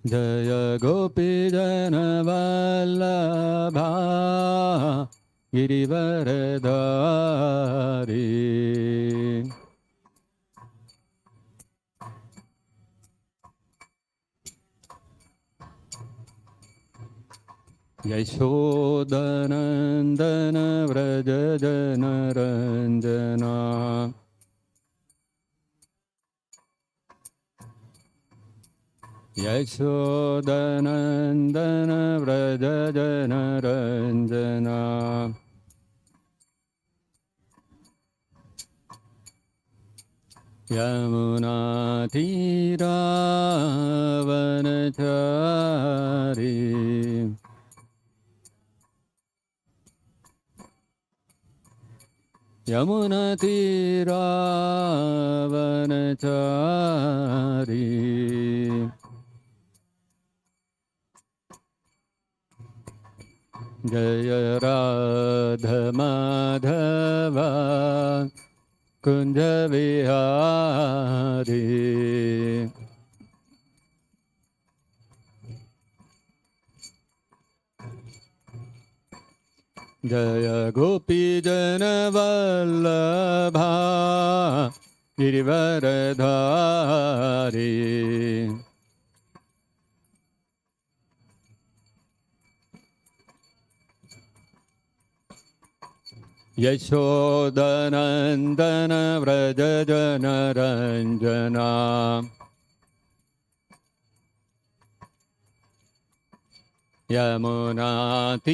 जय गोपीजनवल्लभा गिरिवरधारी। यशोदनन्दन व्रज जनरञ्जना। यशोदनन्दन व्रज जनरञ्जना। यमुनातीरावनचारी। यमुनातीरावनचारी। जय राधमाधव कुंज विहारी। जय गोपीजनवल्लभा गिरिवरधारी। यशोदनन्दन व्रज जनरञ्जना। यमुनातीरावनचारी।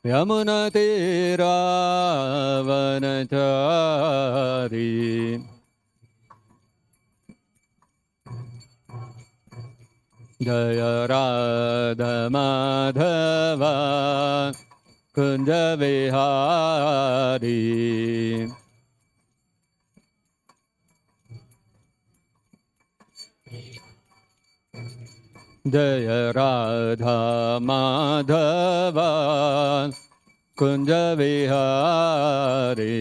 यमुनातीरावनचारी। जय राधमाधव कुंज विहारी। जय राधा माधव कुंज विहारी।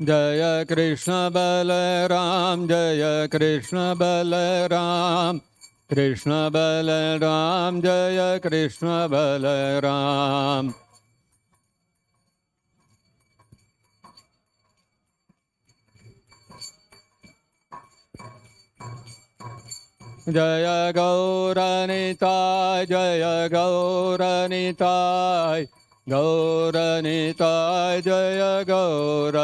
जय कृष्ण बलराम जय कृष्ण बलराम। कृष्ण बलराम जय कृष्ण बलराम। जय गौरनिताय जय गौरनिताय। गौरनिताय जय गौरनिताय।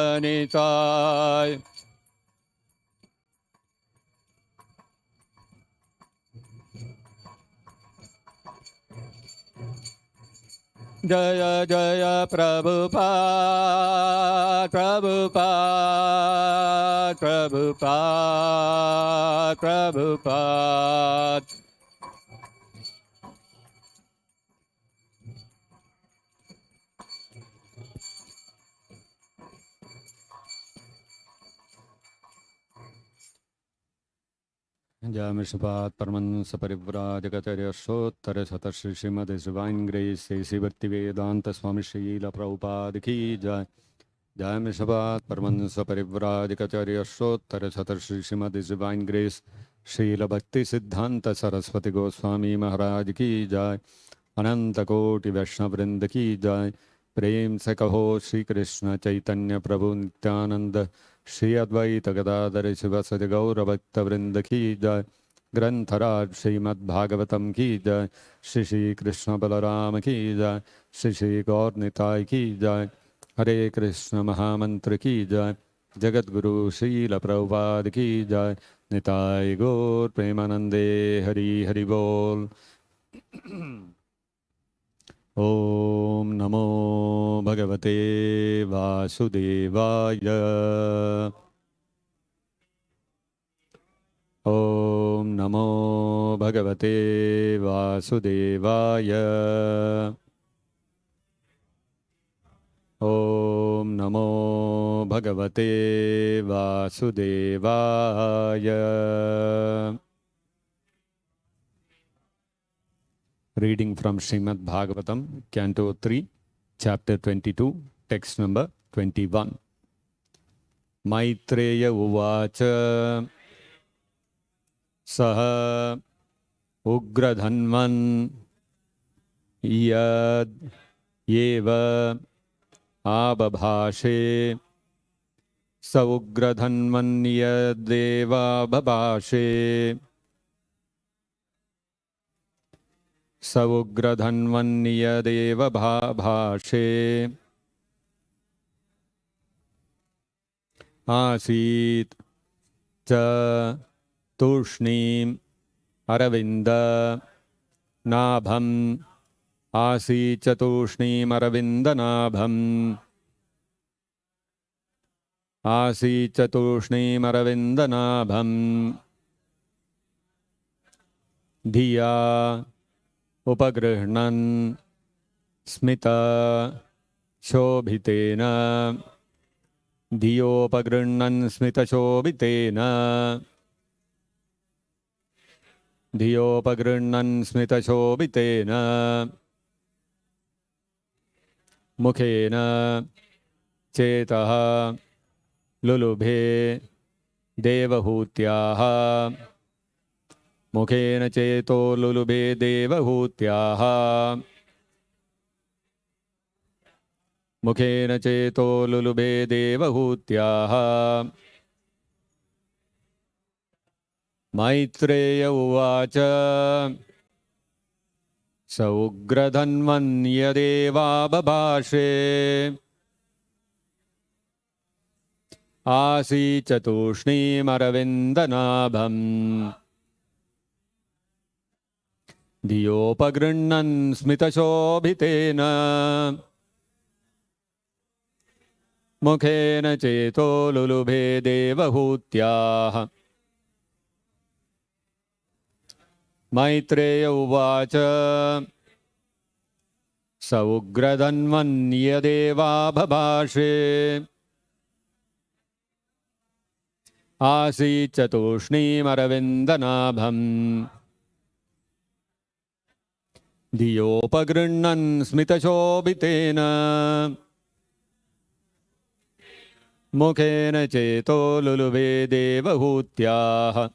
जय जय प्रभुपाद प्रभुपाद प्रभुपाद प्रभुपाद। जय मिषपात परमंस परिव्राजकचर्यशोत्तर शतश्री श्रीमद डिवाइन ग्रेस श्री भक्ति वेदांत स्वामी श्रील प्रभुपाद की जय। जय मिषपात परमंस परिव्राजकचर्यशोत्तर शतश्री श्रीमद डिवाइन ग्रेस श्रील भक्ति सिद्धांत सरस्वती गोस्वामी महाराज की जय। अनंत कोटि वैष्णव वृंद की जय। प्रेम से कहो श्री कृष्ण चैतन्य प्रभु नित्यानंद श्री अद्वैत गदाधर शिवसदि गौर भक्त वृंद की जय। ग्रंथराज श्रीमद्भागवतम की जय। श्री श्री कृष्ण बलराम की जय। श्री श्री गौर निताय की जय। हरे कृष्ण महामंत्र की जय। जगत गुरु श्रील प्रभुपाद की जय। निताय गौर प्रेमानंदे हरि हरि बोल। ओम नमो भगवते वासुदेवाय। ओम नमो भगवते वासुदेवाय। ओम नमो भगवते वासुदेवाय। Reading from Srimad-Bhagavatam, Canto 3, Chapter 22, Text number 21. Maitreya Uvacha Saha Ugradhanvan Yad Yeva Abhabhashe Sa Ugradhanvan Yadeva Abhabhashe Savugradhanvanyadeva bhashe Asit cha tushnim aravinda nabham Asit cha tushnim aravinda nabham Asit cha tushnim aravinda nabham Dhiya Upagrihnan smita shobhitena Dhiyopagrinnan smita shobhitena Dhiyopagrinnan smita shobhitena Mukhena chetaha lulubhe devahutyaha Mukhena cheto lulubhe devahutyaha Mukhena cheto lulubhe devahutyaha Maitreya uvacha Saugradhanvanyadeva babhashe Asi chatushnim aravindanabham Dhiyopagrinnan smitashobhitena Mukhena cheto lulubhe devahutyaha Maitreya uvacha Saugradhanvanyadeva babhashe Asi chatushnim aravindanabham Dhiyopagrinnan smitashobhitena Mukhena cheto lulubhe devahutyaha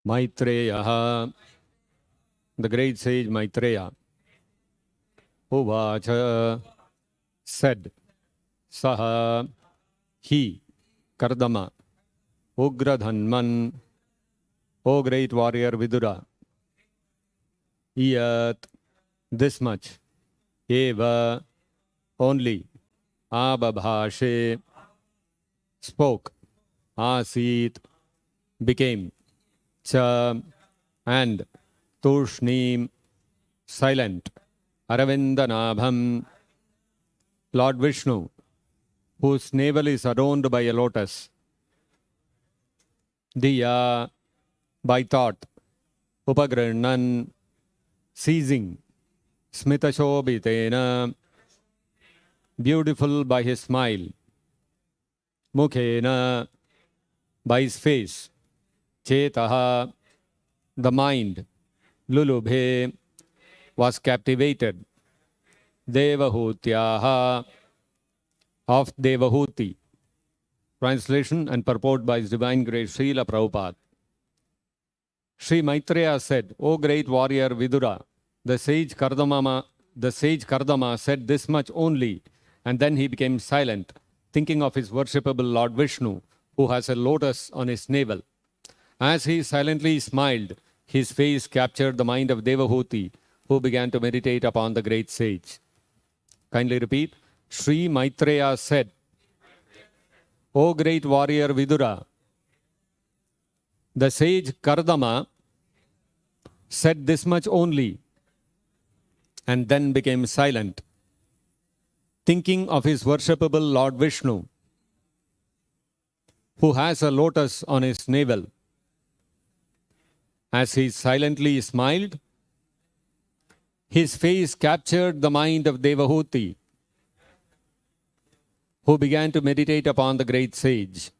Maitreya, the great sage Maitreya, Uvacha said, Saha, he, Kardama, Ugradhanman, O great warrior Vidura, Yat, this much, Eva, only, Abhabhashe, spoke, Asit, became, Cha, and, Tushnim, silent, Aravindanabham, Lord Vishnu, whose navel is adorned by a lotus, Diya, by thought, Upagrinan, ceasing, Smitashobitena, beautiful by his smile. Mukhena, by his face. Chetaha, the mind. Lulubhe, was captivated. Devahutyaha, of Devahuti. Translation and purport by His Divine Grace Srila Prabhupada. Sri Maitreya said, O great warrior Vidura, the sage Kardama said this much only, and then he became silent, thinking of his worshipable Lord Vishnu, who has a lotus on his navel. As he silently smiled, his face captured the mind of Devahuti, who began to meditate upon the great sage. Kindly repeat. Sri Maitreya said, O great warrior Vidura, the sage Kardama said this much only, and then became silent, thinking of his worshipable Lord Vishnu, who has a lotus on his navel. As he silently smiled, his face captured the mind of Devahuti, who began to meditate upon the great sage.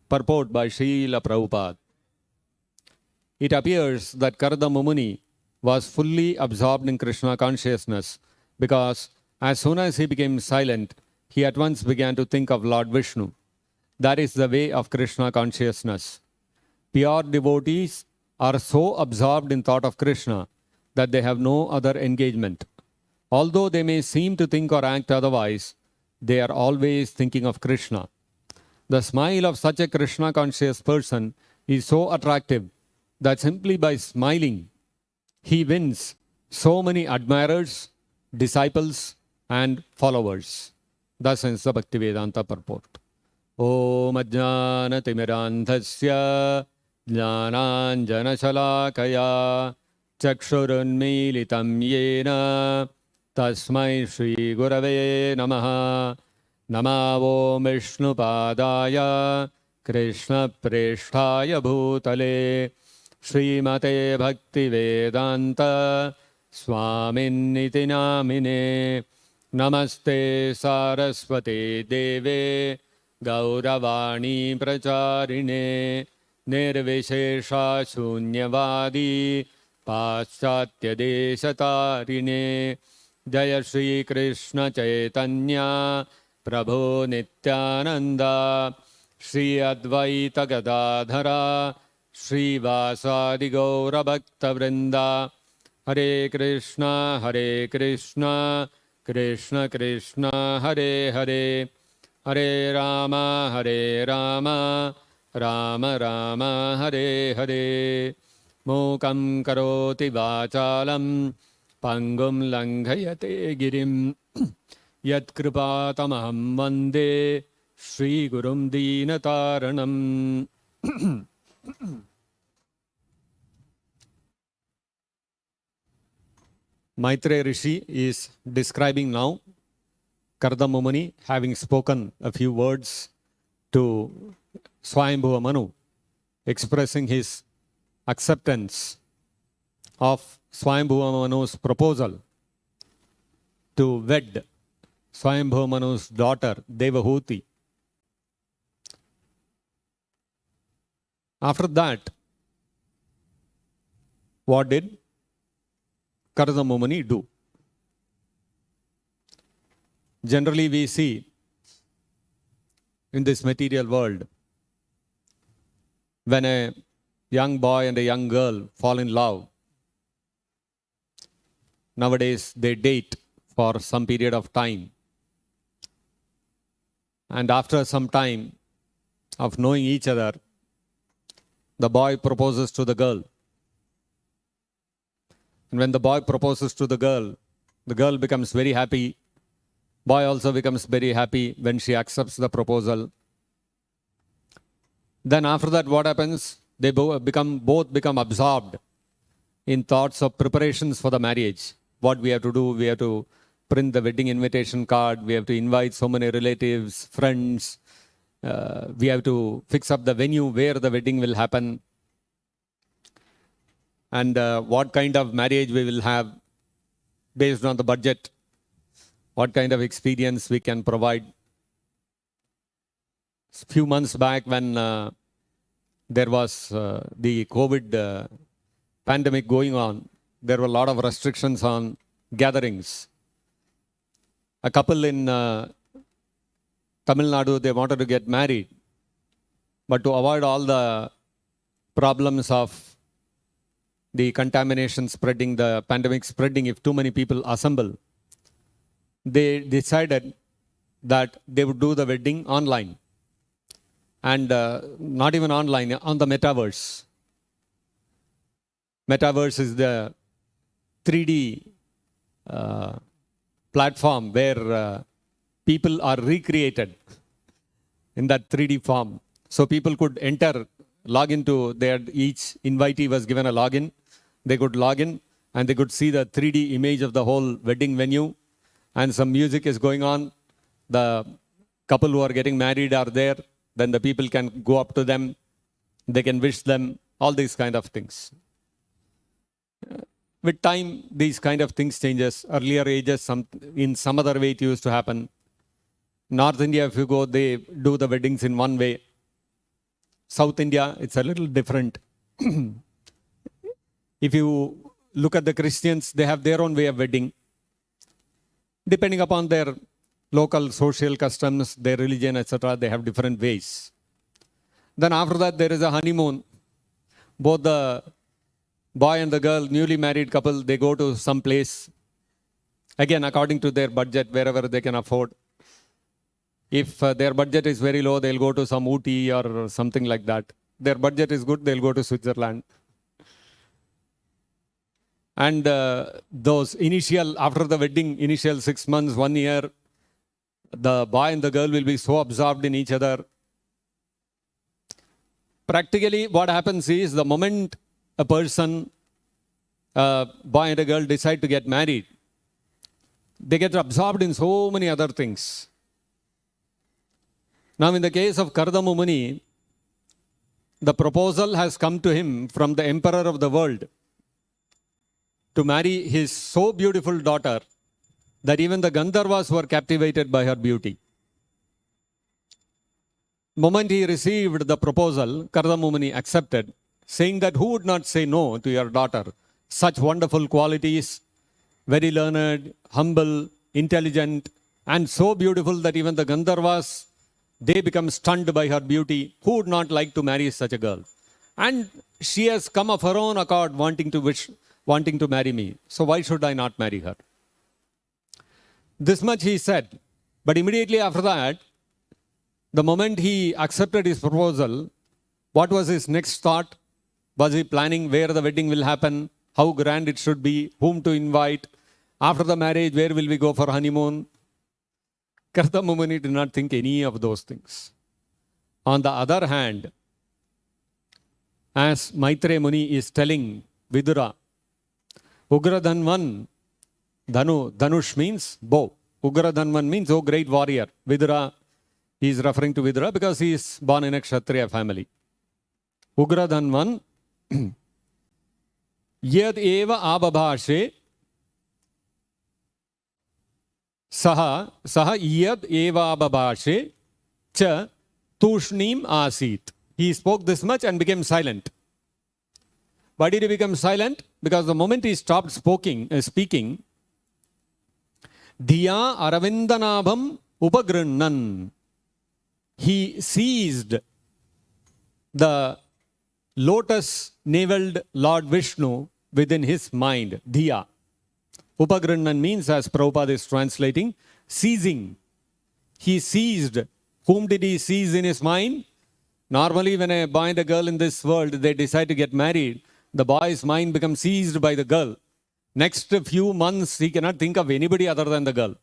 Purport by Srila Prabhupada. It appears that Kardama Muni was fully absorbed in Krishna consciousness because as soon as he became silent, he at once began to think of Lord Vishnu. That is the way of Krishna consciousness. Pure devotees are so absorbed in thought of Krishna that they have no other engagement. Although they may seem to think or act otherwise, they are always thinking of Krishna. The smile of such a Krishna conscious person is so attractive that simply by smiling, he wins so many admirers, disciples, and followers. Thus ends the Bhaktivedanta purport. Om Ajnana Timirandhasya Jnananjana Shalakaya Chakshurunmilitam Yena Tasmai Shri Gurave Namaha. Namavo Vishnu Padaya Krishna Preshtaya Bhutale Srimate Bhakti Vedanta Swaminiti Namine Namaste Saraswate Deve Gauravani Pracharine Nirvishesha Shunyavadi Paschatya Deshatarine Jaya Shri Krishna Chaitanya Prabhu Nityananda Shri Advaita Gadadhara Shri Vasadi Gaura Bhakta Vrinda Hare Krishna Krishna Krishna Hare Hare Hare Rama Rama Rama Hare Hare Mukam Karoti Vachalam Pangum Langhayate Girim Yat Kripatamaham Vande Shri Gurum Deenataranam. Maitreya Rishi is describing now Kardama Muni having spoken a few words to Swayambhuva Manu, expressing his acceptance of Swayambhuva Manu's proposal to wed Swayambhuva Manu's daughter Devahuti. After that, what did Kardama Muni do? Generally we see in this material world, when a young boy and a young girl fall in love, nowadays they date for some period of time. And after some time of knowing each other, the boy proposes to the girl. And when the boy proposes to the girl becomes very happy. Boy also becomes very happy when she accepts the proposal. Then after that, what happens? They both become absorbed in thoughts of preparations for the marriage. What we have to do, we have to print the wedding invitation card, we have to invite so many relatives, friends, we have to fix up the venue where the wedding will happen. and what kind of marriage we will have based on the budget, what kind of experience we can provide. A few months back when there was the COVID pandemic going on, there were a lot of restrictions on gatherings. A couple in Tamil Nadu, they wanted to get married, but to avoid all the problems of the contamination spreading, the pandemic spreading, if too many people assemble, they decided that they would do the wedding online. And not even online, on the metaverse. Metaverse is the 3D platform where people are recreated in that 3D form. So people could enter, log into their, each invitee was given a login. They could log in and they could see the 3D image of the whole wedding venue, and some music is going on. The couple who are getting married are there. Then the people can go up to them, they can wish them, all these kind of things. With time, these kind of things changes. Earlier ages, in some other way it used to happen. North India, if you go, they do the weddings in one way. South India, it's a little different. If you look at the Christians, they have their own way of wedding. Depending upon their local social customs, their religion, etc., they have different ways. Then after that, there is a honeymoon. Both the boy and the girl, newly married couple, they go to some place, again, according to their budget, wherever they can afford. If their budget is very low, they'll go to some Ooty or something like that. Their budget is good, they'll go to Switzerland. And those initial, after the wedding, initial 6 months, 1 year, the boy and the girl will be so absorbed in each other. Practically, what happens is the moment a person, a boy and a girl decide to get married, they get absorbed in so many other things. Now, in the case of Kardama Muni, the proposal has come to him from the emperor of the world to marry his so beautiful daughter that even the Gandharvas were captivated by her beauty. The moment he received the proposal, Kardama Muni accepted, saying that who would not say no to your daughter? Such wonderful qualities, very learned, humble, intelligent, and so beautiful that even the Gandharvas, they become stunned by her beauty. Who would not like to marry such a girl? And she has come of her own accord wanting to marry me. So why should I not marry her? This much he said. But immediately after that, the moment he accepted his proposal, what was his next thought? Was he planning where the wedding will happen, how grand it should be, whom to invite? After the marriage, where will we go for honeymoon? Kardama Muni did not think any of those things. On the other hand, as Maitreya Muni is telling Vidura, Ugradhanvan, Dhanush means bow. Ugradhanvan means, oh great warrior. Vidura, he is referring to Vidura because he is born in a Kshatriya family. Ugradhanvan, Yad eva ababhashe, Saha yad eva ababhashe, Cha tushnim asit. He spoke this much and became silent. Why did he become silent? Because the moment he stopped speaking, Diya Aravindanabham Upagrinnan, he seized the lotus-naveled Lord Vishnu within his mind. Diya. Upagrinnan means, as Prabhupada is translating, seizing. He seized. Whom did he seize in his mind? Normally, when a boy and a girl in this world, they decide to get married, the boy's mind becomes seized by the girl. Next few months, he cannot think of anybody other than the girl.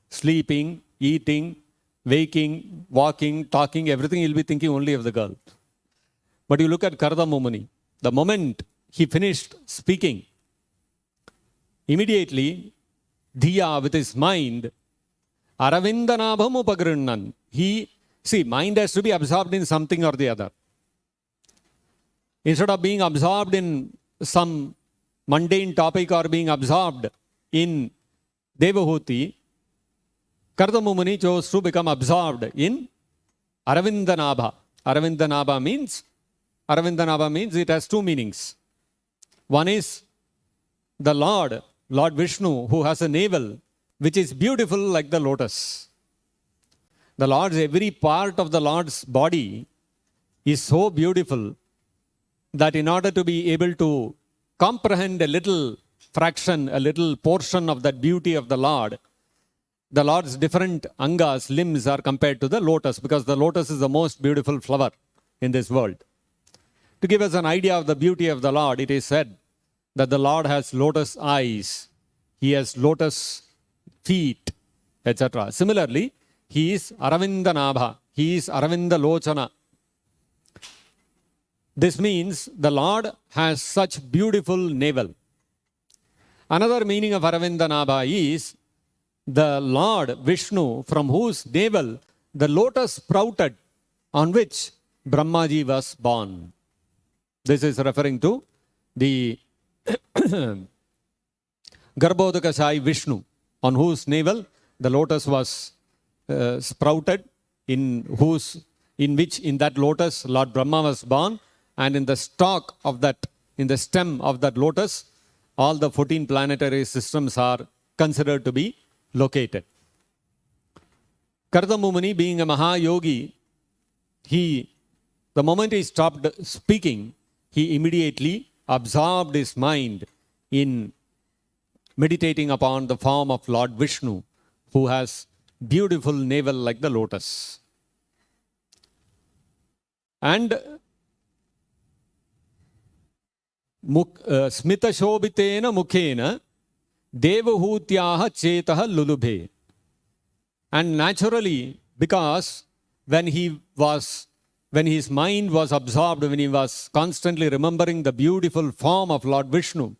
Sleeping, eating, waking, walking, talking, everything he'll be thinking only of the girl. But you look at Kardama Muni. The moment he finished speaking, immediately, Dhiya with his mind, Aravindanabham Upagrinnan. Mind has to be absorbed in something or the other. Instead of being absorbed in some mundane topic or being absorbed in Devahuti, Kardama Muni chose to become absorbed in Aravindanabha. Aravindanabha means it has two meanings. One is the Lord Vishnu, who has a navel which is beautiful like the lotus. Every part of the Lord's body is so beautiful that in order to be able to comprehend a little fraction, a little portion of that beauty of the Lord's different angas, limbs are compared to the lotus, because the lotus is the most beautiful flower in this world. To give us an idea of the beauty of the Lord, it is said that the Lord has lotus eyes, he has lotus feet, etc. Similarly, he is Aravindanabha, he is Aravindalochana. This means the Lord has such beautiful navel. Another meaning of Aravindanabha is the Lord Vishnu, from whose navel the lotus sprouted on which Brahmaji was born. This is referring to the Garbhodakashayi Vishnu, on whose navel the lotus was sprouted, in that lotus Lord Brahma was born, and in the stalk of that, in the stem of that lotus, all the 14 planetary systems are considered to be located. Kardama Muni, being a Mahayogi, the moment he stopped speaking, he immediately absorbed his mind in meditating upon the form of Lord Vishnu, who has beautiful navel like the lotus. And Smita Shobitena Mukhena Devahutyaha Chetaha Lulubhe. And naturally, because when his mind was absorbed, when he was constantly remembering the beautiful form of Lord Vishnu,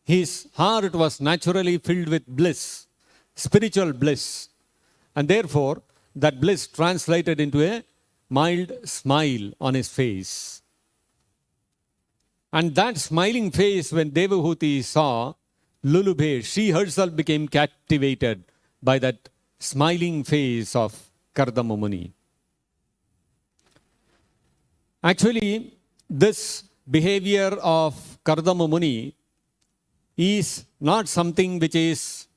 his heart was naturally filled with bliss, spiritual bliss. And therefore, that bliss translated into a mild smile on his face. And that smiling face, when Devahuti saw Lulubhe, she herself became captivated by that smiling face of Kardama Muni. Actually, this behavior of Kardama Muni is not something which is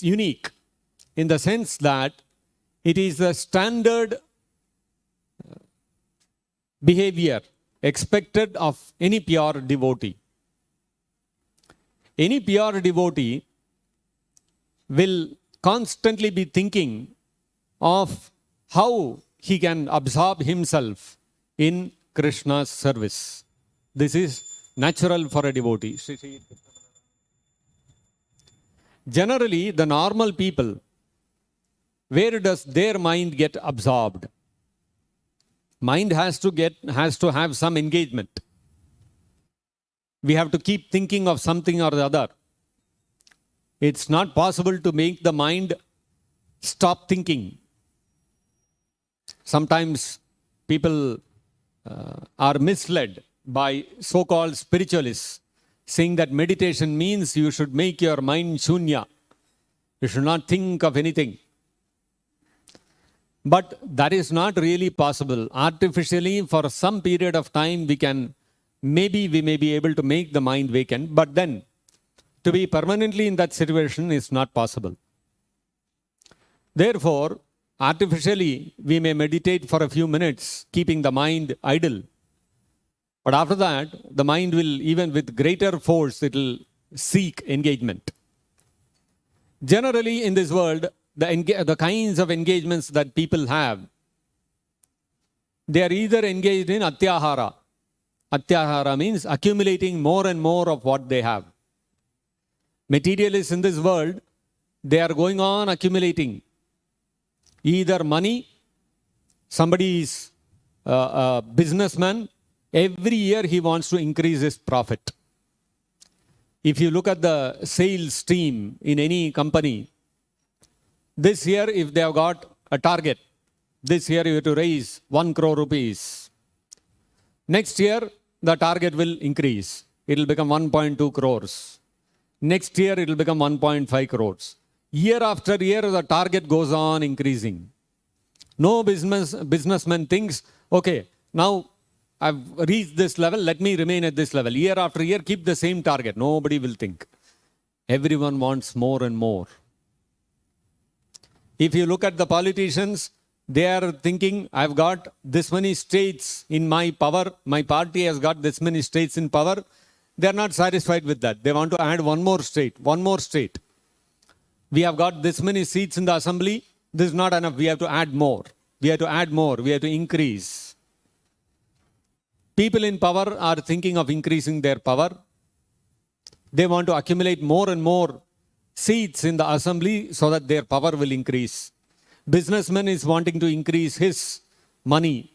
unique, in the sense that it is the standard behavior expected of any pure devotee. Any pure devotee will constantly be thinking of how he can absorb himself in Krishna's service. This is natural for a devotee. Generally, the normal people, where does their mind get absorbed? Mind has to have some engagement. We have to keep thinking of something or the other. It's not possible to make the mind stop thinking. Sometimes people are misled by so-called spiritualists, saying that meditation means you should make your mind shunya. You should not think of anything. But that is not really possible. Artificially, for some period of time, we may be able to make the mind vacant, but then to be permanently in that situation is not possible. Therefore, artificially, we may meditate for a few minutes, keeping the mind idle. But after that, the mind will, even with greater force, it will seek engagement. Generally, in this world, the kinds of engagements that people have, they are either engaged in atyahara. Atyahara means accumulating more and more of what they have. Materialists in this world, they are going on accumulating either money, somebody is a businessman, every year he wants to increase his profit. If you look at the sales team in any company, this year if they have got a target, this year you have to raise 1 crore rupees. Next year, the target will increase. It will become 1.2 crores. Next year, it will become 1.5 crores. Year after year, the target goes on increasing. No businessman thinks, okay, now I've reached this level, let me remain at this level. Year after year, keep the same target. Nobody will think. Everyone wants more and more. If you look at the politicians, they are thinking, I've got this many states in my power. My party has got this many states in power. They are not satisfied with that. They want to add one more state, one more state. We have got this many seats in the assembly. This is not enough. We have to add more. We have to add more. We have to increase. People in power are thinking of increasing their power. They want to accumulate more and more seats in the assembly so that their power will increase. Businessman is wanting to increase his money.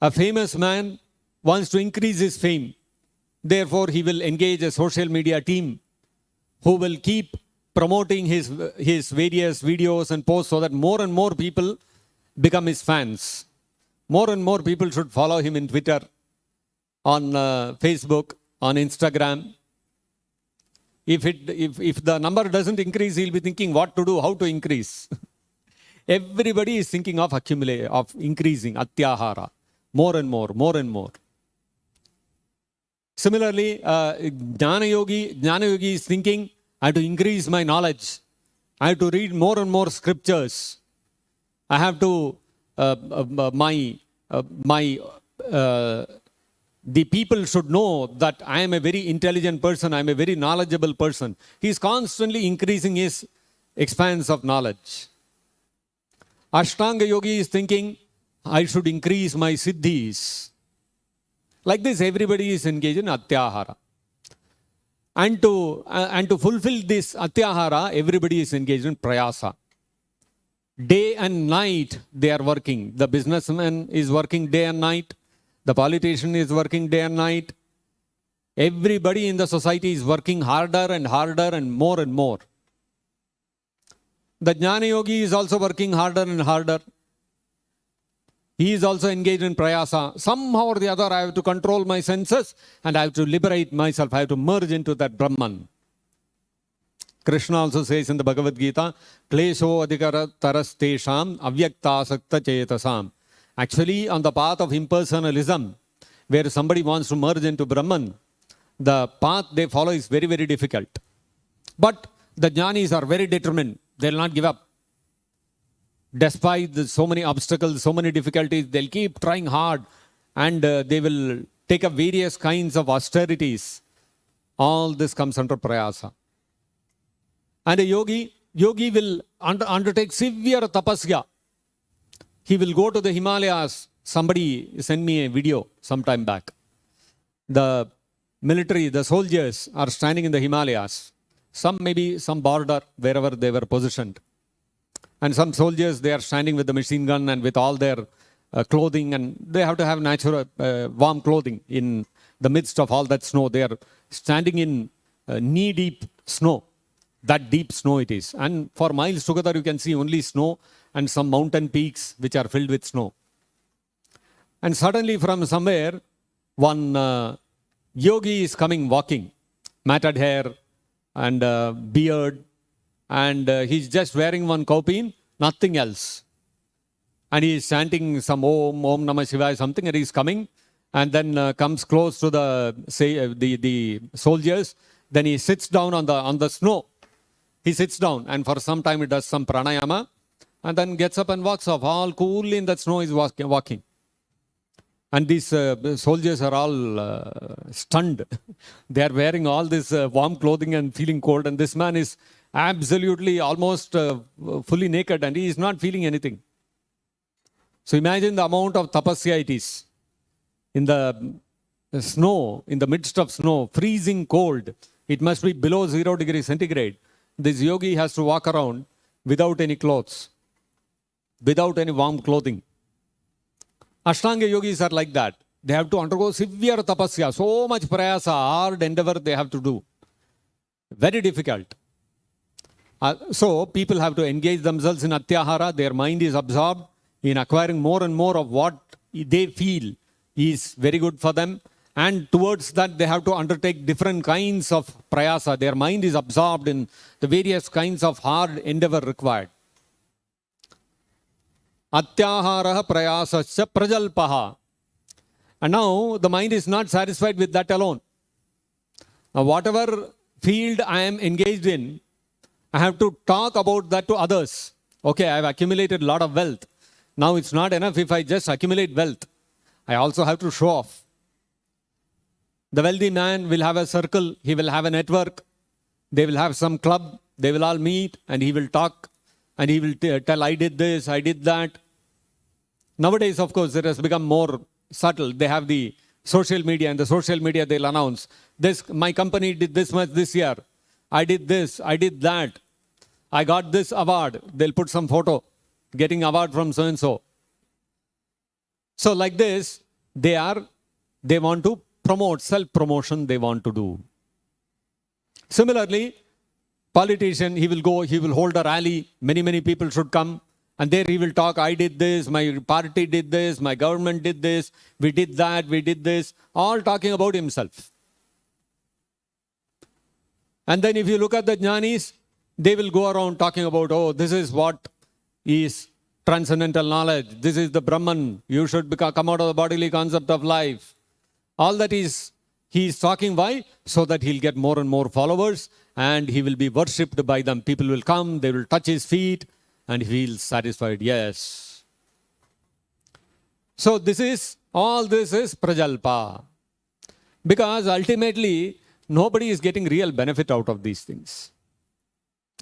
A famous man wants to increase his fame. Therefore, he will engage a social media team who will keep promoting his various videos and posts so that more and more people become his fans. More and more people should follow him in Twitter, on Facebook, on Instagram. If the number doesn't increase, he'll be thinking what to do, how to increase. Everybody is thinking of increasing, atyahara, more and more, more and more. Similarly, Jnana Yogi is thinking, I have to increase my knowledge. I have to read more and more scriptures. I have to, the people should know that I am a very intelligent person, I am a very knowledgeable person. He is constantly increasing his expanse of knowledge. Ashtanga Yogi is thinking, I should increase my siddhis. Like this, everybody is engaged in atyahara. And to fulfill this atyahara, everybody is engaged in prayasa. Day and night, they are working. The businessman is working day and night. The politician is working day and night. Everybody in the society is working harder and harder and more and more. The Jnana Yogi is also working harder and harder. He is also engaged in prayasa. Somehow or the other, I have to control my senses and I have to liberate myself. I have to merge into that Brahman. Krishna also says in the Bhagavad-gita, Klesho adhikara tarastesham avyakta sakta chetasam. Actually, on the path of impersonalism, where somebody wants to merge into Brahman, the path they follow is very, very difficult. But the jnanis are very determined. They will not give up. Despite so many obstacles, so many difficulties, they'll keep trying hard and they will take up various kinds of austerities. All this comes under prayasa. And a yogi will undertake severe tapasya. He will go to the Himalayas. Somebody sent me a video sometime back. The military, the soldiers are standing in the Himalayas. Maybe some border, wherever they were positioned. And some soldiers, they are standing with the machine gun and with all their clothing, and they have to have natural warm clothing in the midst of all that snow. They are standing in knee-deep snow. That deep snow it is. And for miles together, you can see only snow and some mountain peaks which are filled with snow. And suddenly from somewhere, one yogi is coming walking, matted hair and beard, and he's just wearing one kaupin, nothing else. And he is chanting some Om Namah Shivaya something, and he's coming, and then comes close to the soldiers. Then he sits down on the snow. He sits down, and for some time he does some pranayama, and then gets up and walks off. All coolly in that snow is walking. And these soldiers are all stunned. They are wearing all this warm clothing and feeling cold, and this man is absolutely almost fully naked, and he is not feeling anything. So imagine the amount of tapasya it is. In the snow, in the midst of snow, freezing cold, it must be below 0 degrees centigrade. This yogi has to walk around without any clothes, without any warm clothing. Ashtanga yogis are like that. They have to undergo severe tapasya, so much prayasa, hard endeavor they have to do. Very difficult. So people have to engage themselves in atyahara. Their mind is absorbed in acquiring more and more of what they feel is very good for them. And towards that, they have to undertake different kinds of prayasa. Their mind is absorbed in the various kinds of hard endeavor required. Atyaharaha prayasasya prajalpaha. And now the mind is not satisfied with that alone. Now, whatever field I am engaged in, I have to talk about that to others. Okay, I have accumulated a lot of wealth. Now it's not enough if I just accumulate wealth. I also have to show off. The wealthy man will have a circle, he will have a network, they will have some club, they will all meet and he will talk and he will tell, I did this, I did that. Nowadays, of course, it has become more subtle. They have the social media, and the social media they'll announce, this, my company did this much this year. I did this, I did that. I got this award. They'll put some photo, getting award from so-and-so. So like this, they want to promote, self-promotion they want to do. Similarly, politician, he will go, he will hold a rally, many people should come, and there he will talk, I did this, my party did this, my government did this, we did that, we did this, all talking about himself. And then if you look at the jnanis, they will go around talking about, oh, this is what is transcendental knowledge, this is the Brahman, you should come out of the bodily concept of life. All that he is talking, why? So that he'll get more and more followers and he will be worshipped by them. People will come, they will touch his feet and he feels satisfied. Yes. So all this is prajalpa. Because ultimately, nobody is getting real benefit out of these things.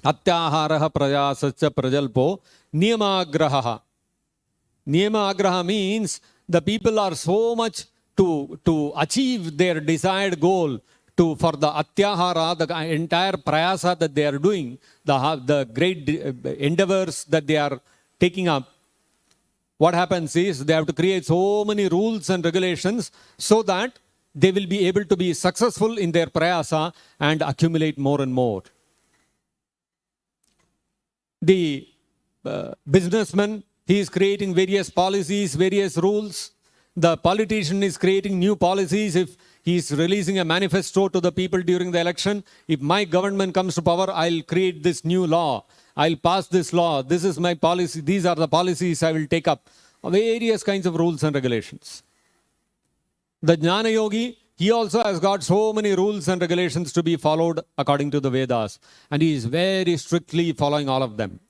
Atyaharaha prayasasya prajalpo niyamagraha. Niyamagraha means the people are so much to achieve their desired goal, for the atyahara, the entire prayasa that they are doing, the great endeavors that they are taking up, what happens is they have to create so many rules and regulations so that they will be able to be successful in their prayasa and accumulate more and more. The businessman, he is creating various policies, various rules. The politician is creating new policies. If he is releasing a manifesto to the people during the election, if my government comes to power, I'll create this new law. I'll pass this law. This is my policy. These are the policies I will take up. Various kinds of rules and regulations. The Jnana Yogi, he also has got so many rules and regulations to be followed according to the Vedas. And he is very strictly following all of them.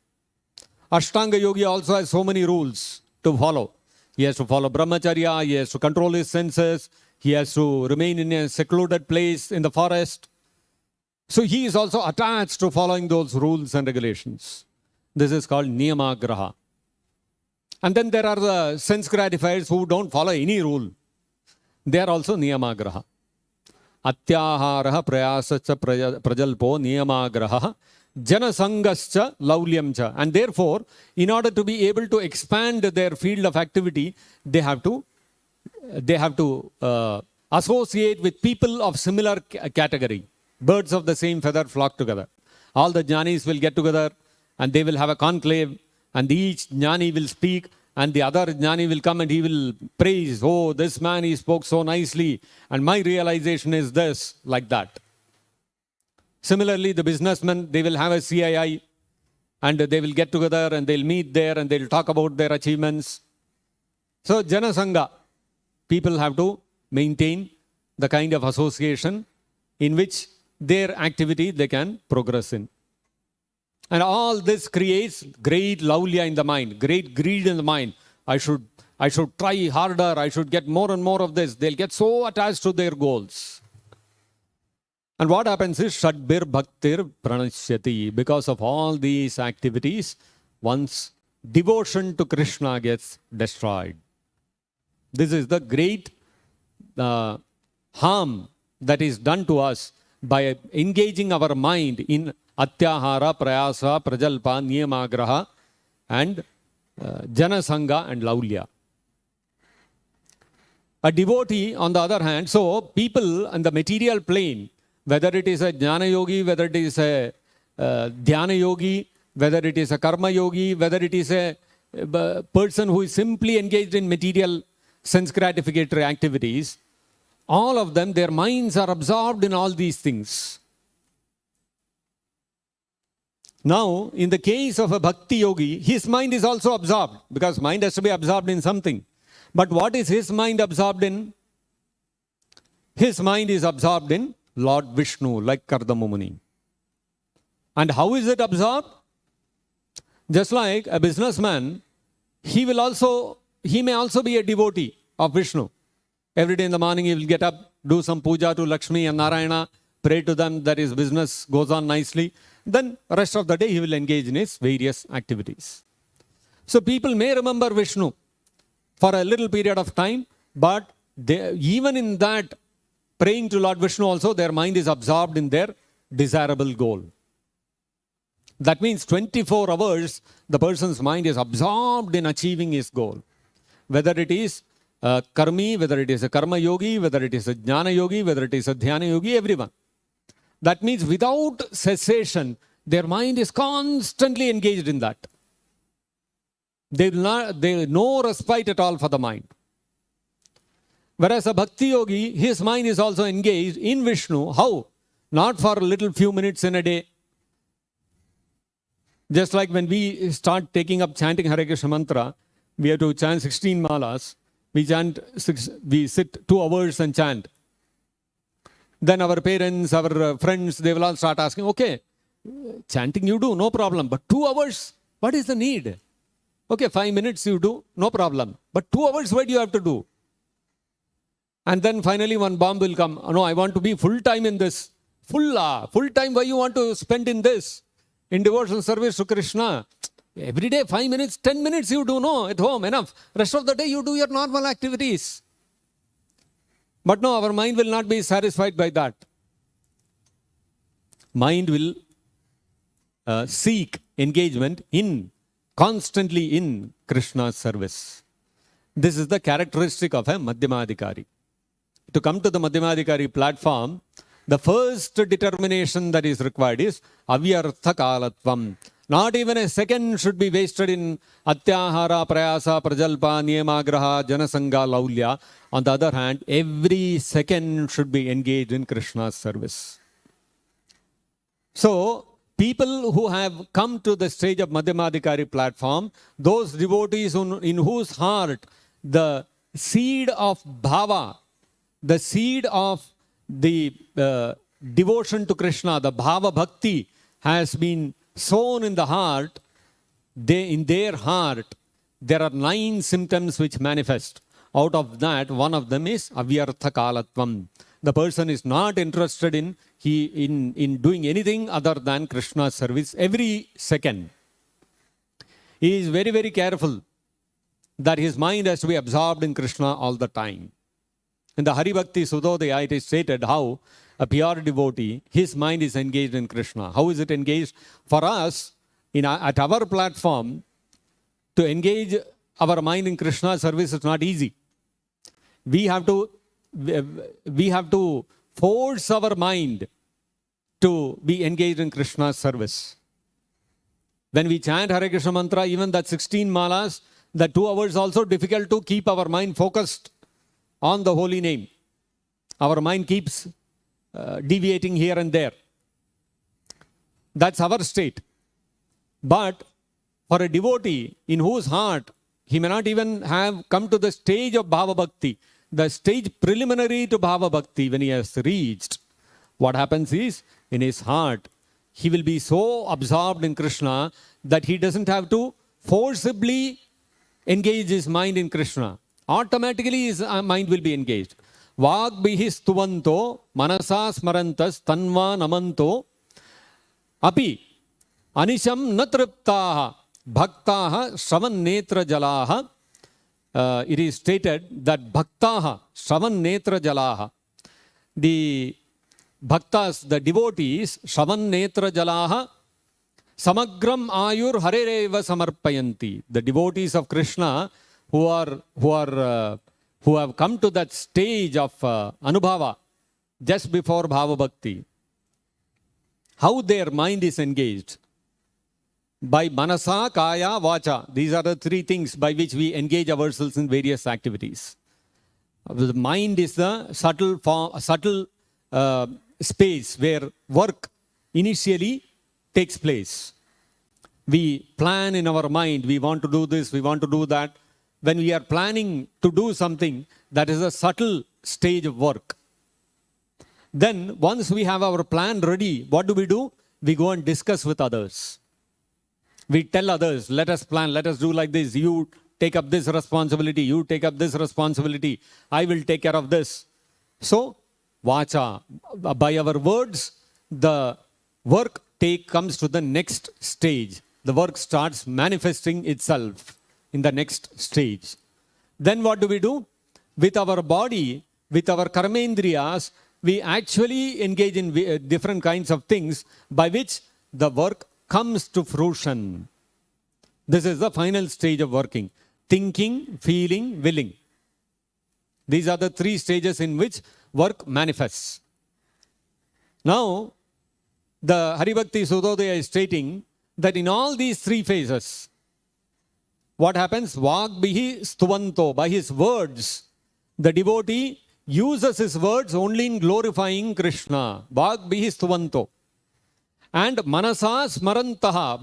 Ashtanga Yogi also has so many rules to follow. He has to follow brahmacharya, he has to control his senses, he has to remain in a secluded place in the forest. So he is also attached to following those rules and regulations. This is called niyamagraha. And then there are the sense gratifiers who don't follow any rule. They are also niyamagraha. Atyaharaha prayasascha prajalpo niyamagraha janasangascha laulyamcha. And therefore, in order to be able to expand their field of activity, they have to associate with people of similar category. Birds of the same feather flock together. All the jnanis will get together and they will have a conclave and each jnani will speak and the other jnani will come and he will praise, oh, this man, he spoke so nicely and my realization is this, like that. Similarly, the businessmen, they will have a CII and they will get together and they'll meet there and they'll talk about their achievements. So, Janasangha, people have to maintain the kind of association in which their activity they can progress in. And all this creates great laulya in the mind, great greed in the mind. I should try harder, I should get more and more of this. They'll get so attached to their goals. And what happens is Shadbir Bhaktir Pranashyati. Because of all these activities, one's devotion to Krishna gets destroyed. This is the great harm that is done to us by engaging our mind in Atyahara, Prayasa, Prajalpa, Niyamagraha and Janasangha and Laulya. A devotee, on the other hand, so people on the material plane, whether it is a Jnana Yogi, whether it is a Dhyana Yogi, whether it is a Karma Yogi, whether it is a person who is simply engaged in material sense gratificatory activities, all of them, their minds are absorbed in all these things. Now, in the case of a bhakti yogi, his mind is also absorbed, because mind has to be absorbed in something. But what is his mind absorbed in? His mind is absorbed in Lord Vishnu, like Kardama Muni. And how is it absorbed? Just like a businessman, he may also be a devotee of Vishnu. Every day in the morning he will get up, do some puja to Lakshmi and Narayana, pray to them that his business goes on nicely. Then rest of the day he will engage in his various activities. So people may remember Vishnu for a little period of time, but even in that praying to Lord Vishnu also, their mind is absorbed in their desirable goal. That means 24 hours, the person's mind is absorbed in achieving his goal. Whether it is a karmi, whether it is a karma yogi, whether it is a jnana yogi, whether it is a dhyana yogi, everyone. That means without cessation, their mind is constantly engaged in that. There is no respite at all for the mind. Whereas a bhakti yogi, his mind is also engaged in Vishnu. How? Not for a little few minutes in a day. Just like when we start taking up chanting Hare Krishna mantra, we have to chant 16 malas. We sit 2 hours and chant. Then our parents, our friends, they will all start asking, okay, chanting you do, no problem. But 2 hours, what is the need? Okay, 5 minutes you do, no problem. But 2 hours, what do you have to do? And then finally one bomb will come. No, I want to be full time in this. Full time, why you want to spend in this? In devotional service to Krishna. Every day, 5 minutes, 10 minutes you do, no, at home, enough. Rest of the day you do your normal activities. But no, our mind will not be satisfied by that. Mind will seek engagement constantly in Krishna's service. This is the characteristic of a Madhyamadhikari. To come to the Madhyamadhikari platform, the first determination that is required is avyartha kalatvam. Not even a second should be wasted in atyahara, prayasa, prajalpa, niyamagraha, janasanga, laulya. On the other hand, every second should be engaged in Krishna's service. So, people who have come to the stage of Madhyamadhikari platform, those devotees in whose heart the seed of bhava, the seed of the devotion to Krishna, the bhava bhakti has been sown in the heart, in their heart, there are 9 symptoms which manifest. Out of that, one of them is avyartha kalatvam. The person is not interested in doing anything other than Krishna's service every second. He is very, very careful that his mind has to be absorbed in Krishna all the time. In the Hari Bhakti Sudodaya, it is stated how a pure devotee, his mind is engaged in Krishna. How is it engaged? For us, at our platform, to engage our mind in Krishna's service is not easy. We have to force our mind to be engaged in Krishna's service. When we chant Hare Krishna mantra, even that 16 malas, the 2 hours also difficult to keep our mind focused on the holy name. Our mind keeps deviating here and there. That's our state. But for a devotee in whose heart he may not even have come to the stage of Bhava Bhakti, the stage preliminary to Bhava Bhakti, when he has reached, what happens is, in his heart, he will be so absorbed in Krishna that he doesn't have to forcibly engage his mind in Krishna. Automatically his mind will be engaged. Vagbhihi stuvanto manasa smarantas tanva namanto api anisham natriptaha bhaktaha shravan netra jalaha. It is stated that bhaktaha shravan netra jalaha. The bhaktas, the devotees, shravan netra jalaha samagram ayur harereva samarpayanti. The devotees of Krishna who have come to that stage of anubhava just before bhava bhakti, how their mind is engaged? By manasa, kaya, vacha. These are the 3 things by which we engage ourselves in various activities. The mind is the subtle space where work initially takes place. We plan in our mind, we want to do this, we want to do that. When we are planning to do something, that is a subtle stage of work. Then once we have our plan ready, what do? We go and discuss with others. We tell others, let us plan, let us do like this. You take up this responsibility, you take up this responsibility. I will take care of this. So, vacha, by our words, the work comes to the next stage. The work starts manifesting itself in the next stage. Then what do? With our body, with our karmendriyas, we actually engage in different kinds of things by which the work comes to fruition. This is the final stage of working. Thinking, feeling, willing. These are the three stages in which work manifests. Now, the Haribhakti Sudodaya is stating that in all these three phases, what happens? Vagbihi stuvanto, by his words, the devotee uses his words only in glorifying Krishna. Vagbihi stuvanto. And manasa smarantaha,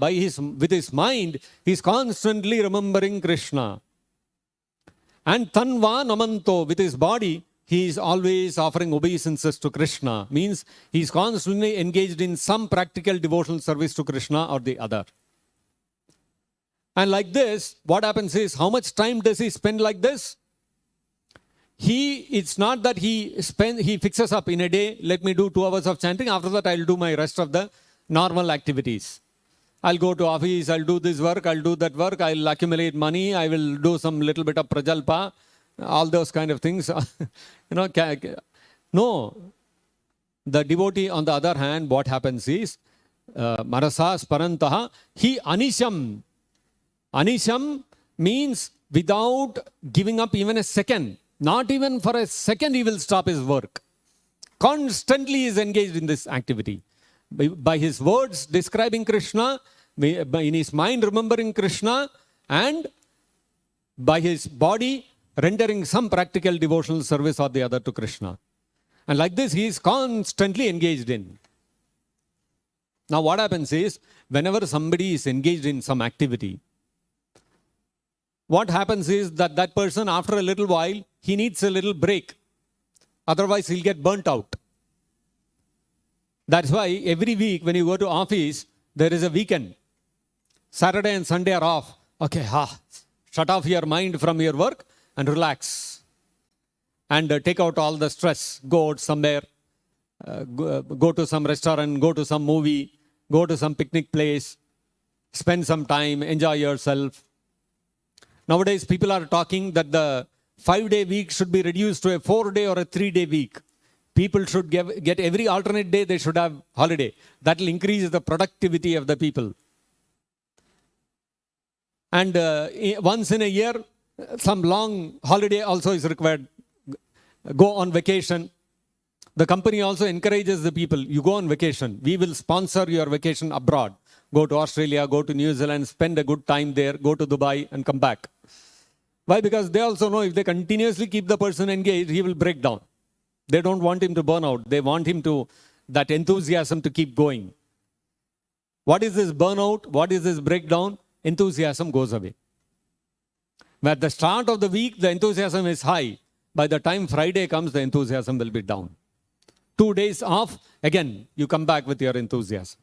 with his mind, he is constantly remembering Krishna. And tanva namanto, with his body, he is always offering obeisances to Krishna. Means he is constantly engaged in some practical devotional service to Krishna or the other. And like this, what happens is, how much time does he spend like this? It's not that he fixes up in a day, let me do 2 hours of chanting, after that I'll do my rest of the normal activities. I'll go to office, I'll do this work, I'll do that work, I'll accumulate money, I will do some little bit of prajalpa, all those kind of things. No. The devotee, on the other hand, what happens is, marasa sparantaha, he anisham. Anisham means without giving up even a second. Not even for a second he will stop his work. Constantly is engaged in this activity. By his words describing Krishna, in his mind remembering Krishna, and by his body rendering some practical devotional service or the other to Krishna. And like this he is constantly engaged in. Now what happens is, whenever somebody is engaged in some activity, what happens is that person, after a little while, he needs a little break. Otherwise he'll get burnt out. That's why every week when you go to office, there is a weekend. Saturday and Sunday are off. Okay, shut off your mind from your work and relax. And take out all the stress. Go out somewhere. Go to some restaurant, go to some movie, go to some picnic place. Spend some time, enjoy yourself. Nowadays people are talking that the 5-day week should be reduced to a 4-day or a 3-day week. People should get every alternate day, they should have holiday. That will increase the productivity of the people. And once in a year, some long holiday also is required. Go on vacation. The company also encourages the people, you go on vacation. We will sponsor your vacation abroad. Go to Australia, go to New Zealand, spend a good time there, go to Dubai and come back. Why? Because they also know if they continuously keep the person engaged, he will break down. They don't want him to burn out. They want him to, that enthusiasm to keep going. What is this burnout? What is this breakdown? Enthusiasm goes away. At the start of the week, the enthusiasm is high. By the time Friday comes, the enthusiasm will be down. 2 days off, again, you come back with your enthusiasm.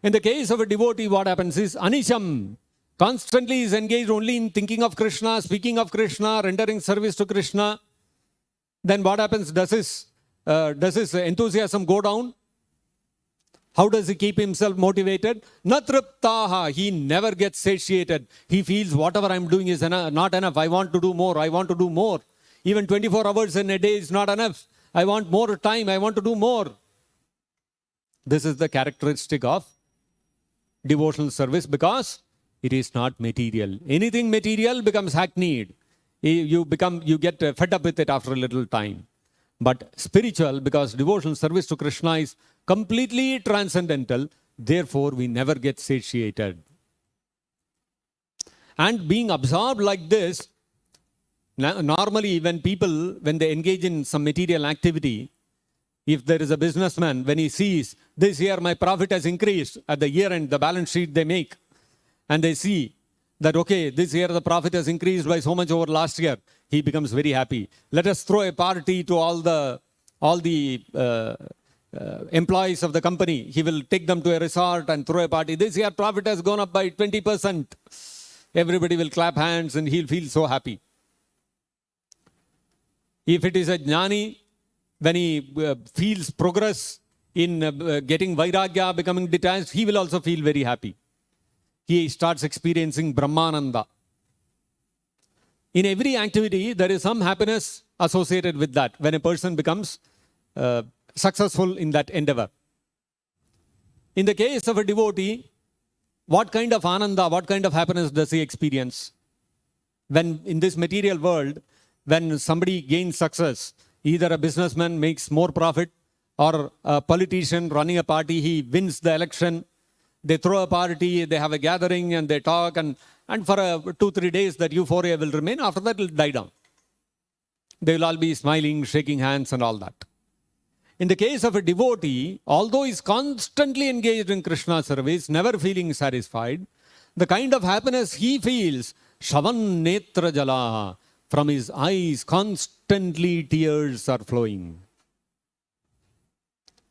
In the case of a devotee, what happens is, Anisham, constantly is engaged only in thinking of Krishna, speaking of Krishna, rendering service to Krishna. Then what happens? Does his enthusiasm go down? How does he keep himself motivated? Natriptaha, he never gets satiated. He feels whatever I'm doing is not enough. I want to do more. I want to do more. Even 24 hours in a day is not enough. I want more time. I want to do more. This is the characteristic of devotional service, because it is not material. Anything material becomes hackneyed. You get fed up with it after a little time. But spiritual, because devotional service to Krishna is completely transcendental, therefore we never get satiated. And being absorbed like this, Normally, when they engage in some material activity, if there is a businessman, when he sees this year my profit has increased at the year end, the balance sheet they make, and they see that, okay, this year the profit has increased by so much over last year, he becomes very happy. Let us throw a party to all the employees of the company. He will take them to a resort and throw a party. This year profit has gone up by 20%. Everybody will clap hands and he'll feel so happy. If it is a jnani, when he feels progress in getting vairagya, becoming detached, he will also feel very happy. He starts experiencing Brahmananda. In every activity, there is some happiness associated with that when a person becomes successful in that endeavor. In the case of a devotee, what kind of ananda, what kind of happiness does he experience? When in this material world, when somebody gains success, either a businessman makes more profit or a politician running a party, he wins the election, they throw a party, they have a gathering and they talk, and for 2-3 days that euphoria will remain. After that it will die down. They will all be smiling, shaking hands and all that. In the case of a devotee, although he is constantly engaged in Krishna service, never feeling satisfied, the kind of happiness he feels, Shavan Netra Jala, from his eyes constantly tears are flowing.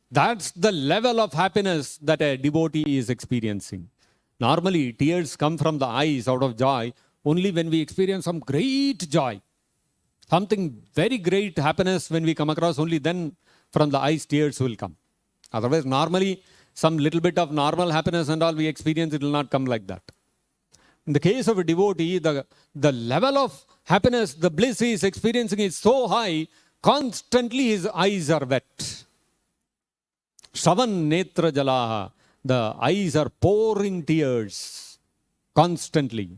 That's the level of happiness that a devotee is experiencing. Normally, tears come from the eyes out of joy only when we experience some great joy. Something very great happiness when we come across, only then from the eyes tears will come. Otherwise, normally, some little bit of normal happiness and all we experience, it will not come like that. In the case of a devotee, the level of happiness, the bliss he is experiencing is so high, constantly his eyes are wet. Shavan Netra Jalaha, the eyes are pouring tears constantly.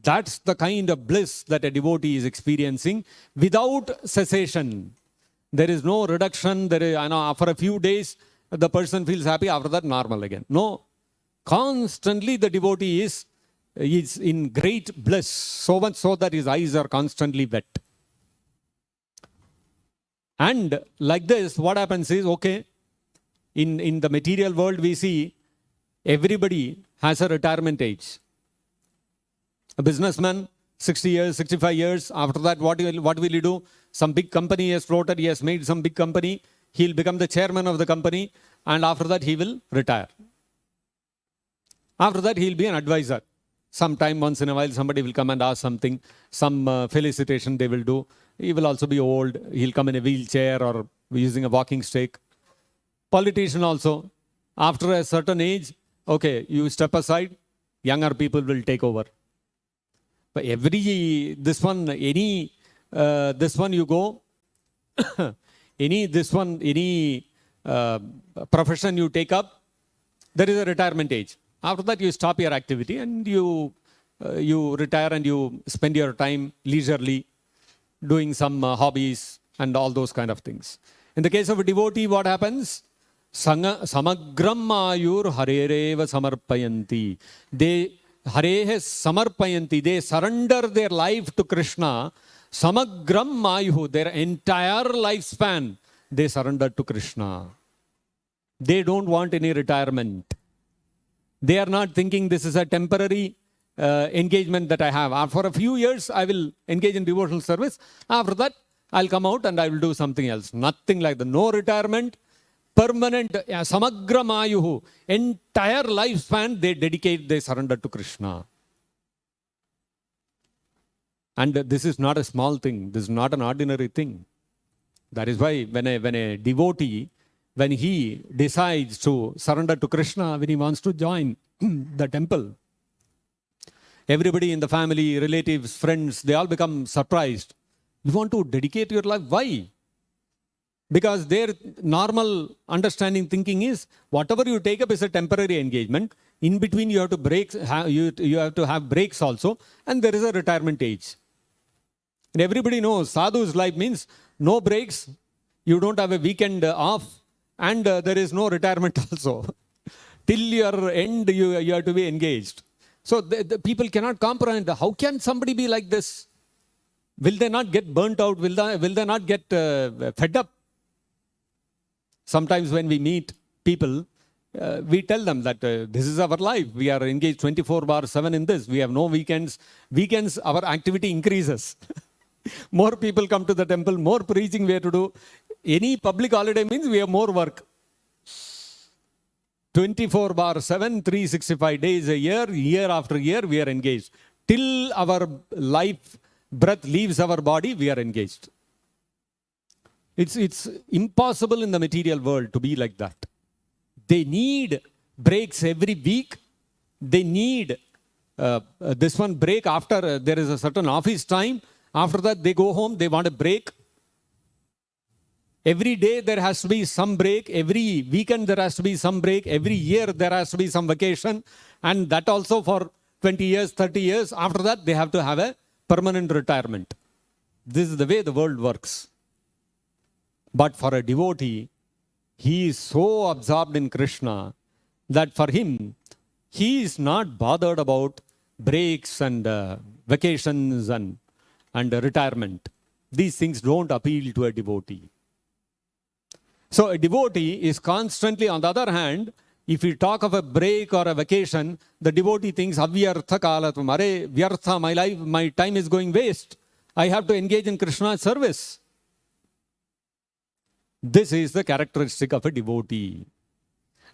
That's the kind of bliss that a devotee is experiencing without cessation. There is no reduction. For a few days, the person feels happy. After that, normal again. No. Constantly, the devotee is in great bliss. So much so that his eyes are constantly wet. And like this, what happens is, okay, in the material world, we see everybody has a retirement age. A businessman, 60 years, 65 years. After that, what will he do? Some big company has floated. He has made some big company. He'll become the chairman of the company. And after that, he will retire. After that, he'll be an advisor. Sometime, once in a while, somebody will come and ask something. Some felicitation they will do. He will also be old. He'll come in a wheelchair or using a walking stick. Politician also. After a certain age, okay, you step aside. Younger people will take over. But this one you go, any profession you take up, there is a retirement age. After that, you stop your activity and you retire and you spend your time leisurely doing some hobbies and all those kind of things. In the case of a devotee, what happens? Samagram ayur harereva samarpayanti. Harehe samarpayanti. They surrender their life to Krishna. Samagram ayuhu. Their entire lifespan, they surrender to Krishna. They don't want any retirement. They are not thinking this is a temporary engagement that I have. For a few years, I will engage in devotional service. After that, I'll come out and I will do something else. Nothing like that. No retirement. Permanent, samagra mayuhu, entire lifespan they surrender to Krishna. And this is not a small thing. This is not an ordinary thing. That is why when a devotee, when he decides to surrender to Krishna, when he wants to join the temple, everybody in the family, relatives, friends, they all become surprised. You want to dedicate your life? Why? Because their normal understanding thinking is, whatever you take up is a temporary engagement. In between, you have to you have to have breaks also, and there is a retirement age. And everybody knows sadhu's life means no breaks. You don't have a weekend off, and there is no retirement also. Till your end, you have to be engaged. So the people cannot comprehend. How can somebody be like this? Will they not get burnt out? Will they not get fed up? Sometimes when we meet people, we tell them that this is our life. We are engaged 24/7 in this. We have no weekends. Weekends, our activity increases. More people come to the temple, more preaching we have to do. Any public holiday means we have more work. 24/7, 365 days a year, year after year, we are engaged. Till our life breath leaves our body, we are engaged. It's impossible in the material world to be like that. They need breaks every week. They need this one break after there is a certain office time. After that, they go home, they want a break. Every day there has to be some break. Every weekend there has to be some break. Every year there has to be some vacation. And that also for 20 years, 30 years. After that, they have to have a permanent retirement. This is the way the world works. But for a devotee, he is so absorbed in Krishna that for him, he is not bothered about breaks and vacations and retirement. These things don't appeal to a devotee. So a devotee is constantly, on the other hand, if we talk of a break or a vacation, the devotee thinks, avyartha kalatvam, are vyartha, my life, my time is going waste. I have to engage in Krishna's service. This is the characteristic of a devotee.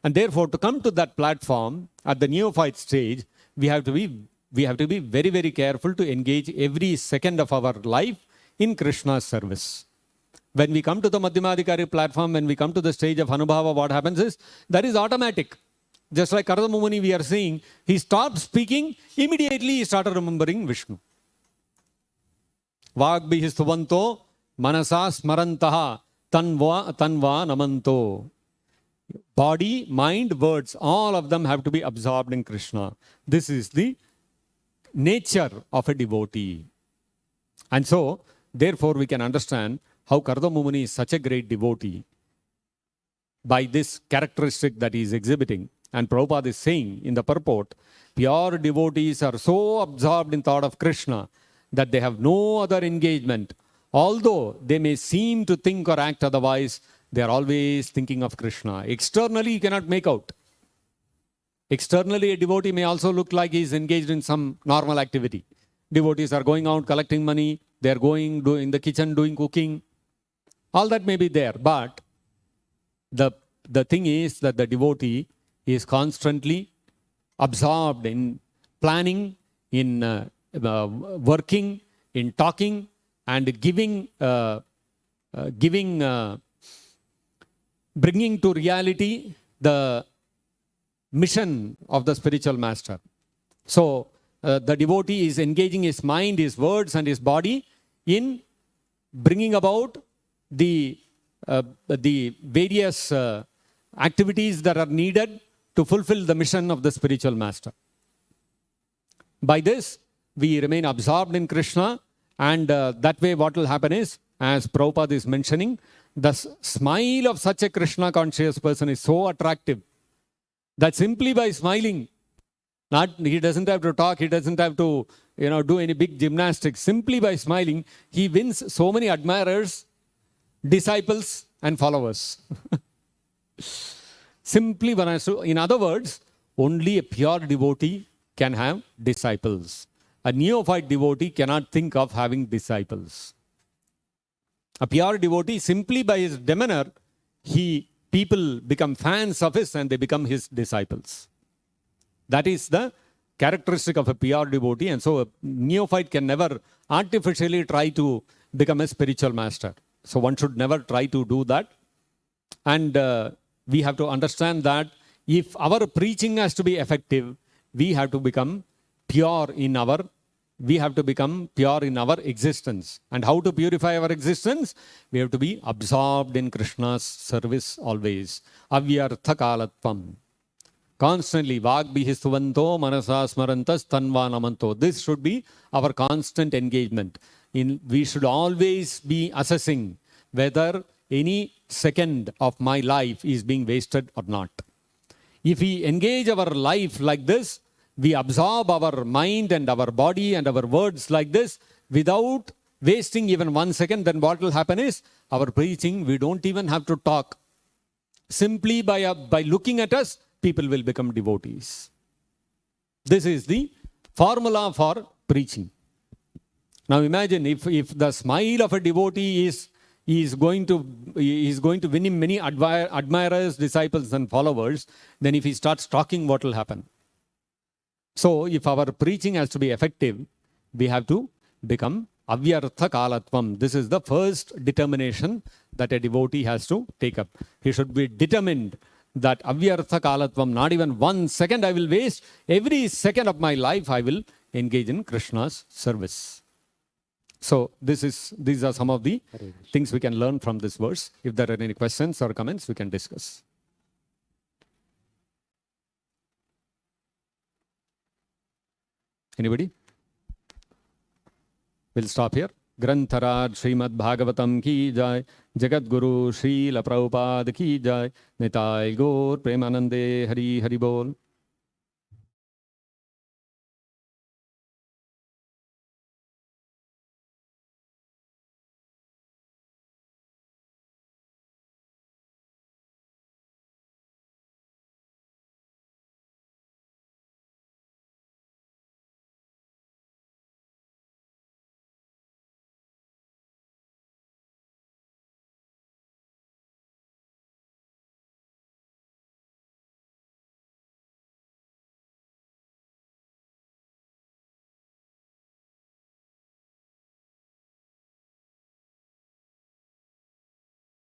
And therefore, to come to that platform at the neophyte stage, we have to be very, very careful to engage every second of our life in Krishna's service. When we come to the Madhyamadhikari platform, when we come to the stage of Anubhava, what happens is, that is automatic. Just like Kardama Muni we are seeing, he stopped speaking, immediately he started remembering Vishnu. Vagbhihi stuvanto manasa smarantaha tanva namanto. Body, mind, words, all of them have to be absorbed in Krishna. This is the nature of a devotee. And so, therefore, we can understand how Kardama Muni is such a great devotee by this characteristic that he is exhibiting. And Prabhupada is saying in the purport, pure devotees are so absorbed in thought of Krishna that they have no other engagement. Although they may seem to think or act otherwise, they are always thinking of Krishna. Externally, you cannot make out. Externally, a devotee may also look like he is engaged in some normal activity. Devotees are going out collecting money. They are going in the kitchen doing cooking. All that may be there. But the thing is that the devotee is constantly absorbed in planning, in working, in talking, and bringing to reality the mission of the spiritual master. So, the devotee is engaging his mind, his words, and his body in bringing about the various activities that are needed to fulfill the mission of the spiritual master. By this, we remain absorbed in Krishna, and that way what will happen is, as Prabhupada is mentioning, the smile of such a Krishna conscious person is so attractive that simply by smiling, he doesn't have to talk, he doesn't have to do any big gymnastics. Simply by smiling, he wins so many admirers, disciples, and followers. Simply one has to, in other words, only a pure devotee can have disciples. A neophyte devotee cannot think of having disciples. A pure devotee, simply by his demeanor, people become fans of his and they become his disciples. That is the characteristic of a pure devotee. And so a neophyte can never artificially try to become a spiritual master. So one should never try to do that. And we have to understand that if our preaching has to be effective, we have to become pure in our existence. And how to purify our existence? We have to be absorbed in Krishna's service always. Avyartha kalatvam. Constantly, Vagbhihi stuvanto manasa smarantas tanva namanto. This should be our constant engagement. We should always be assessing whether any second of my life is being wasted or not. If we engage our life like this, we absorb our mind and our body and our words like this without wasting even 1 second, then what will happen is our preaching, we don't even have to talk. Simply by looking at us, people will become devotees. This is the formula for preaching. Now imagine if the smile of a devotee is going to win him many admirers, disciples and followers, then if he starts talking, what will happen? So if our preaching has to be effective, we have to become avyartha kalatvam. This is the first determination that a devotee has to take up. He should be determined that avyartha kalatvam, not even 1 second I will waste. Every second of my life I will engage in Krishna's service. So these are some of the things we can learn from this verse. If there are any questions or comments, we can discuss. Anybody? We'll stop here. Grantharaj Srimad-Bhagavatam ki jai, Jagat Guru Srila Prabhupada ki jai, Nitai Gaur Premanande Hari Hari Bol.